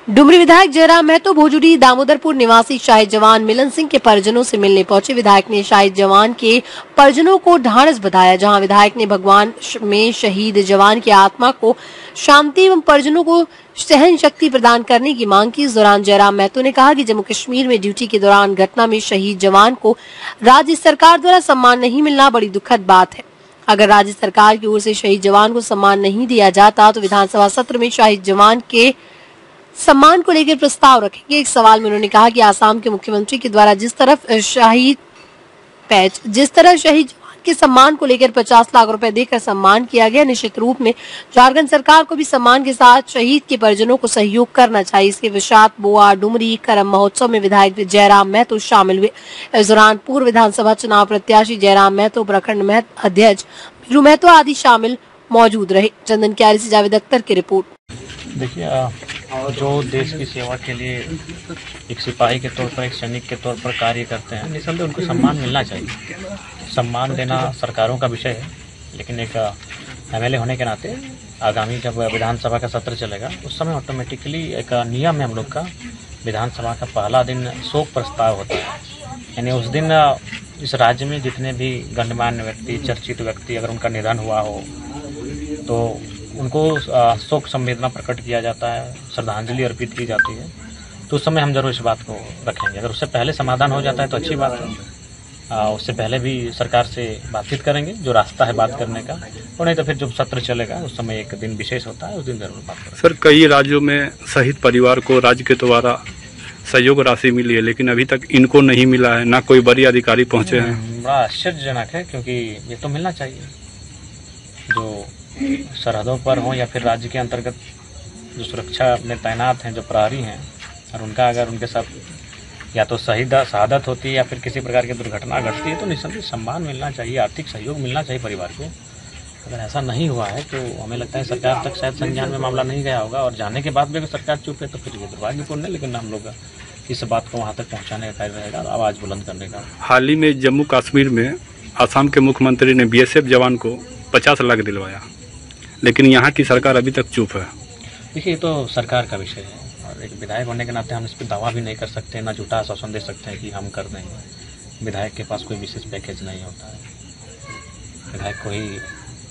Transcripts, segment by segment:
डुमरी विधायक जयराम महतो भोजुरी दामोदरपुर निवासी शहीद जवान मिलन सिंह के परिजनों से मिलने पहुंचे। विधायक ने शहीद जवान के परिजनों को ढांढस बधाया। जहां विधायक ने भगवान में शहीद जवान की आत्मा को शांति एवं परिजनों को सहन शक्ति प्रदान करने की मांग की। इस दौरान जयराम महतो ने कहा कि जम्मू कश्मीर में ड्यूटी के दौरान घटना में शहीद जवान को राज्य सरकार द्वारा सम्मान नहीं मिलना बड़ी दुखद बात है। अगर राज्य सरकार की ओर से शहीद जवान को सम्मान नहीं दिया जाता तो विधानसभा सत्र में शहीद जवान के सम्मान को लेकर प्रस्ताव रखेंगे। एक सवाल में उन्होंने कहा कि आसाम के मुख्यमंत्री के द्वारा जिस तरह शहीद जवान के सम्मान को लेकर 50 लाख रुपए देकर सम्मान किया गया, निश्चित रूप में झारखंड सरकार को भी सम्मान के साथ शहीद के परिजनों को सहयोग करना चाहिए। इसके पश्चात बोआ डुमरी करम महोत्सव में विधायक जयराम महतो शामिल हुए। इस दौरान पूर्व विधानसभा चुनाव प्रत्याशी जयराम महतो, प्रखंड अध्यक्ष वीरू महतो आदि शामिल मौजूद रहे। चंदन क्यारी से जावेद अख्तर की रिपोर्ट। देखिए, जो देश की सेवा के लिए एक सिपाही के तौर पर, एक सैनिक के तौर पर कार्य करते हैं, निसंदेह उनको सम्मान मिलना चाहिए। सम्मान देना सरकारों का विषय है, लेकिन एक एमएलए होने के नाते आगामी जब विधानसभा का सत्र चलेगा उस समय ऑटोमेटिकली एक नियम है हम लोग का, विधानसभा का पहला दिन शोक प्रस्ताव होता है। यानी उस दिन इस राज्य में जितने भी गणमान्य व्यक्ति, चर्चित व्यक्ति, अगर उनका निधन हुआ हो तो उनको शोक संवेदना प्रकट किया जाता है, श्रद्धांजलि अर्पित की जाती है। तो उस समय हम जरूर इस बात को रखेंगे। अगर उससे पहले समाधान हो जाता है तो अच्छी बात है। उससे पहले भी सरकार से बातचीत करेंगे, जो रास्ता है बात करने का, और नहीं तो फिर जब सत्र चलेगा उस समय एक दिन विशेष होता है, उस दिन जरूर बात करेंगे। सर, कई राज्यों में शहीद परिवार को राज्य के द्वारा सहयोग राशि मिली है, लेकिन अभी तक इनको नहीं मिला है, ना कोई बड़ी अधिकारी पहुंचे हैं। बड़ा आश्चर्यजनक है, क्योंकि ये तो मिलना चाहिए। जो सरहदों पर हों या फिर राज्य के अंतर्गत जो सुरक्षा में तैनात हैं, जो प्रहरी हैं, और उनका अगर उनके साथ या तो शहादत होती है या फिर किसी प्रकार की दुर्घटना घटती है तो निसंदेह सम्मान मिलना चाहिए, आर्थिक सहयोग मिलना चाहिए परिवार को। अगर ऐसा नहीं हुआ है तो हमें लगता है सरकार तक शायद संज्ञान में मामला नहीं गया होगा, और जाने के बाद भी अगर सरकार चुप है तो फिर ये दुर्भाग्यपूर्ण है। लेकिन हम लोग इस बात को वहाँ तक पहुँचाने का कार्य रहेगा, आवाज़ बुलंद करने का। हाल ही में जम्मू कश्मीर में आसाम के मुख्यमंत्री ने बीएसएफ जवान को 50 लाख दिलवाया, लेकिन यहाँ की सरकार अभी तक चुप है। देखिए, ये तो सरकार का विषय है, और एक विधायक होने के नाते हम इस पर दावा भी नहीं कर सकते, ना झूठा आश्वासन दे सकते हैं कि हम कर देंगे। विधायक के पास कोई विशेष पैकेज नहीं होता है। विधायक को ही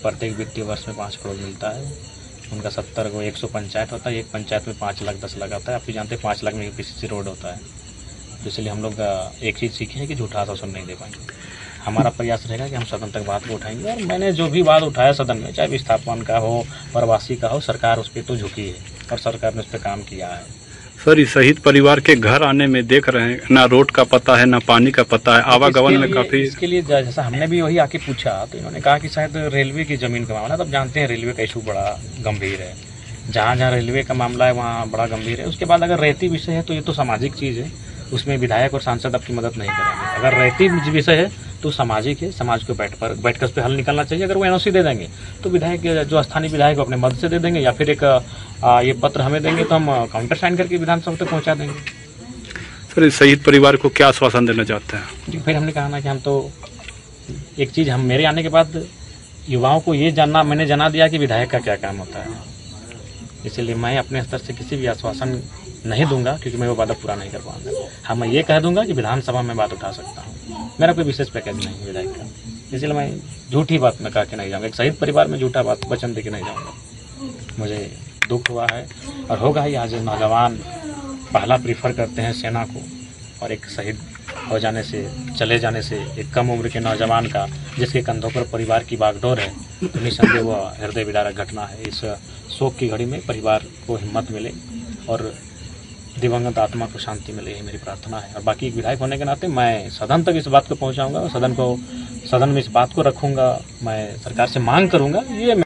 प्रत्येक वित्तीय वर्ष में 5 करोड़ मिलता है। उनका 70 को 100 पंचायत होता है, एक पंचायत में 5 लाख 10 लाख आता है। आप भी जानते हैं 5 लाख में पीसीसी रोड होता है। तो इसलिए हम लोग एक चीज़ सीखे हैं कि झूठा आश्वासन नहीं दे पाएंगे। हमारा प्रयास रहेगा कि हम सदन तक बात को उठाएंगे, और मैंने जो भी बात उठाया सदन में, चाहे विस्थापन का हो, प्रवासी का हो, सरकार उस पर तो झुकी है और सरकार ने उस पर काम किया है। सर, इस शहीद परिवार के घर आने में देख रहे हैं, ना रोड का पता है, ना पानी का पता है, आवागमन में काफी। इसके लिए जैसा हमने भी वही आके पूछा तो इन्होंने कहा कि शायद रेलवे की जमीन का मामला। तब जानते हैं रेलवे का इशू बड़ा गंभीर है, जहाँ जहाँ रेलवे का मामला है वहाँ बड़ा गंभीर है। उसके बाद अगर रेती विषय है तो ये तो सामाजिक चीज़ है, उसमें विधायक और सांसद आपकी मदद नहीं करेंगे। अगर रेती विषय है तो सामाजिक है, समाज को बैठकर उस पर हल निकलना चाहिए। अगर वो एनओसी दे देंगे तो विधायक, जो स्थानीय विधायक अपने मदद से दे देंगे, या फिर एक ये पत्र हमें देंगे तो हम काउंटर साइन करके विधानसभा तक पहुंचा देंगे। सर, इस शहीद परिवार को क्या आश्वासन देना चाहते हैं? फिर हमने कहा ना कि हम तो एक चीज़, हम मेरे आने के बाद युवाओं को ये जानना, मैंने जना दिया कि विधायक का क्या काम होता है। इसलिए मैं अपने स्तर से किसी भी आश्वासन नहीं दूंगा, क्योंकि मैं वो वादा पूरा नहीं कर पाऊंगा। हाँ, मैं ये कह दूंगा कि विधानसभा में बात उठा सकता हूँ, मेरा कोई विशेष पैकेज नहीं है विधायक का। इसलिए मैं झूठी बात में कह के नहीं जाऊँगा, एक शहीद परिवार में झूठा बात वचन दे के नहीं जाऊँगा। मुझे दुख हुआ है और होगा ही। आज नौजवान पहला प्रीफर करते हैं सेना को, और एक शहीद हो जाने से, चले जाने से, एक कम उम्र के नौजवान का जिसके कंधों पर परिवार की बागडोर है, तो निसंदेह वह हृदय विदारक घटना है। इस शोक की घड़ी में परिवार को हिम्मत मिले और दिवंगत आत्मा को शांति मिले, यही मेरी प्रार्थना है। और बाकी एक विधायक होने के नाते मैं सदन तक इस बात को पहुंचाऊंगा, और सदन में इस बात को रखूंगा। मैं सरकार से मांग करूंगा, ये